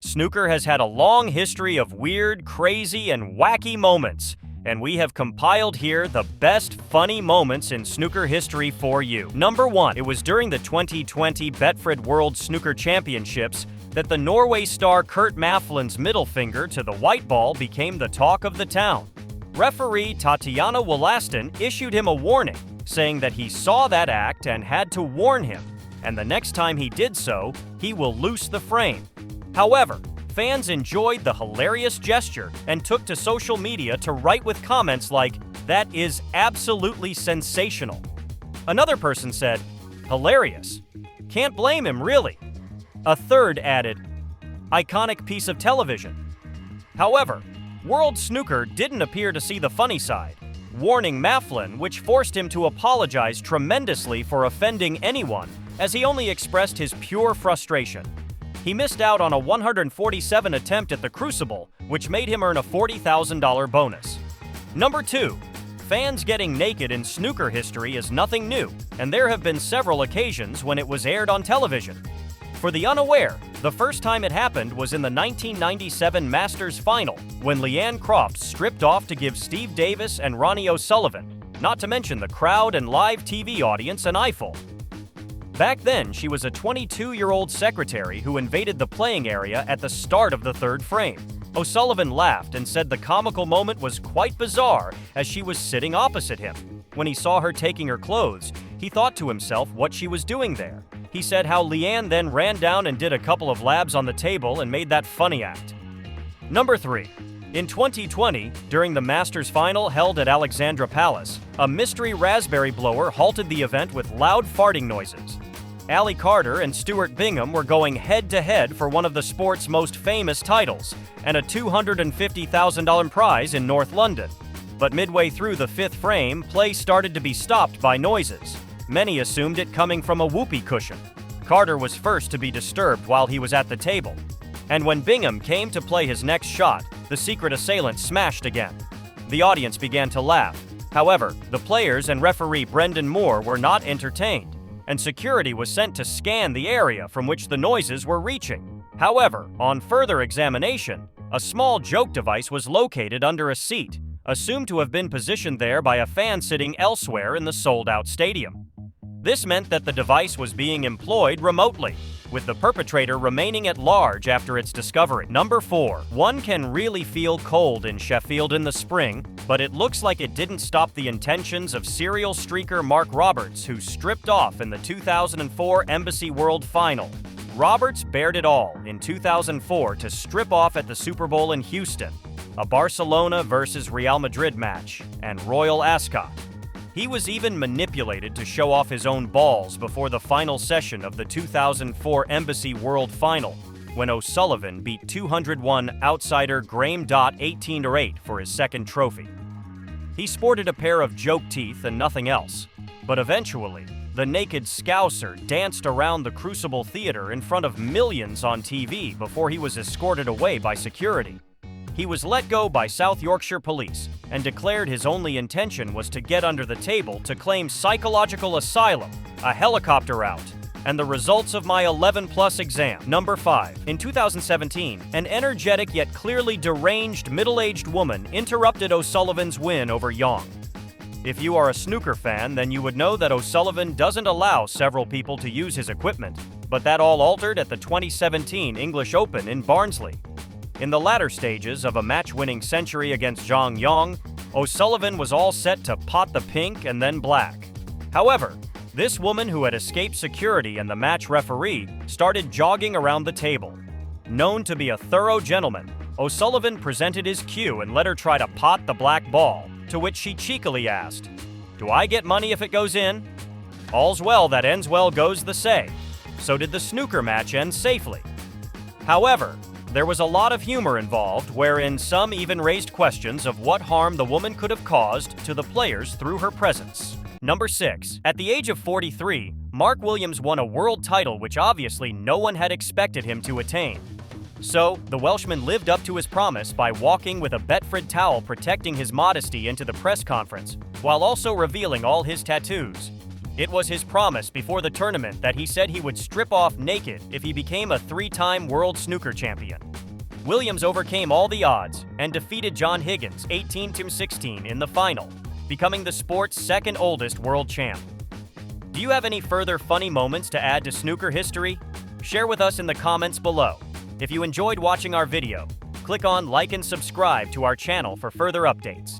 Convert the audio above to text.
Snooker has had a long history of weird, crazy, and wacky moments, and we have compiled here the best funny moments in snooker history for you. Number 1. It was during the 2020 Betfred World Snooker Championships that the Norway star Kurt Maflin's middle finger to the white ball became the talk of the town. Referee Tatiana Wollaston issued him a warning, saying that he saw that act and had to warn him, and the next time he did so, he will loose the frame. However, fans enjoyed the hilarious gesture and took to social media to write with comments like, "That is absolutely sensational." Another person said, "Hilarious. Can't blame him, really." A third added, "Iconic piece of television." However, World Snooker didn't appear to see the funny side, warning Maflin, which forced him to apologize tremendously for offending anyone, as he only expressed his pure frustration. He missed out on a 147 attempt at the Crucible, which made him earn a $40,000 bonus. Number 2. Fans getting naked in snooker history is nothing new, and there have been several occasions when it was aired on television. For the unaware, the first time it happened was in the 1997 Masters Final, when Leanne Croft stripped off to give Steve Davis and Ronnie O'Sullivan, not to mention the crowd and live TV audience, an eyeful. Back then, she was a 22-year-old secretary who invaded the playing area at the start of the third frame. O'Sullivan laughed and said the comical moment was quite bizarre as she was sitting opposite him. When he saw her taking her clothes, he thought to himself what she was doing there. He said how Leanne then ran down and did a couple of labs on the table and made that funny act. Number 3. In 2020, during the Masters Final held at Alexandra Palace, a mystery raspberry blower halted the event with loud farting noises. Ali Carter and Stuart Bingham were going head-to-head for one of the sport's most famous titles, and a $250,000 prize in North London. But midway through the fifth frame, play started to be stopped by noises. Many assumed it coming from a whoopee cushion. Carter was first to be disturbed while he was at the table. And when Bingham came to play his next shot, the secret assailant smashed again. The audience began to laugh. However, the players and referee Brendan Moore were not entertained, and security was sent to scan the area from which the noises were reaching. However, on further examination, a small joke device was located under a seat, assumed to have been positioned there by a fan sitting elsewhere in the sold-out stadium. This meant that the device was being employed remotely, with the perpetrator remaining at large after its discovery. Number 4. One can really feel cold in Sheffield in the spring, but it looks like it didn't stop the intentions of serial streaker Mark Roberts, who stripped off in the 2004 Embassy World Final. Roberts bared it all in 2004 to strip off at the Super Bowl in Houston, a Barcelona versus Real Madrid match, and Royal Ascot. He was even manipulated to show off his own balls before the final session of the 2004 Embassy World Final, when O'Sullivan beat 201 outsider Graham Dott 18-8 for his second trophy. He sported a pair of joke teeth and nothing else, but eventually, the naked Scouser danced around the Crucible Theater in front of millions on TV before he was escorted away by security. He was let go by South Yorkshire Police and declared his only intention was to get under the table to claim psychological asylum, a helicopter out, and the results of my 11+ exam. Number 5. In 2017, an energetic yet clearly deranged middle-aged woman interrupted O'Sullivan's win over Young. If you are a snooker fan, then you would know that O'Sullivan doesn't allow several people to use his equipment, but that all altered at the 2017 English Open in Barnsley. In the latter stages of a match-winning century against Zhang Yang, O'Sullivan was all set to pot the pink and then black. However, this woman who had escaped security and the match referee started jogging around the table. Known to be a thorough gentleman, O'Sullivan presented his cue and let her try to pot the black ball, to which she cheekily asked, "Do I get money if it goes in?" All's well that ends well goes the say. So did the snooker match end safely. However, there was a lot of humor involved, wherein some even raised questions of what harm the woman could have caused to the players through her presence. Number 6. At the age of 43, Mark Williams won a world title which obviously no one had expected him to attain. So, the Welshman lived up to his promise by walking with a Betfred towel protecting his modesty into the press conference, while also revealing all his tattoos. It was his promise before the tournament that he said he would strip off naked if he became a 3-time world snooker champion. Williams overcame all the odds and defeated John Higgins 18-16 in the final, becoming the sport's second oldest world champ. Do you have any further funny moments to add to snooker history? Share with us in the comments below. If you enjoyed watching our video, click on like and subscribe to our channel for further updates.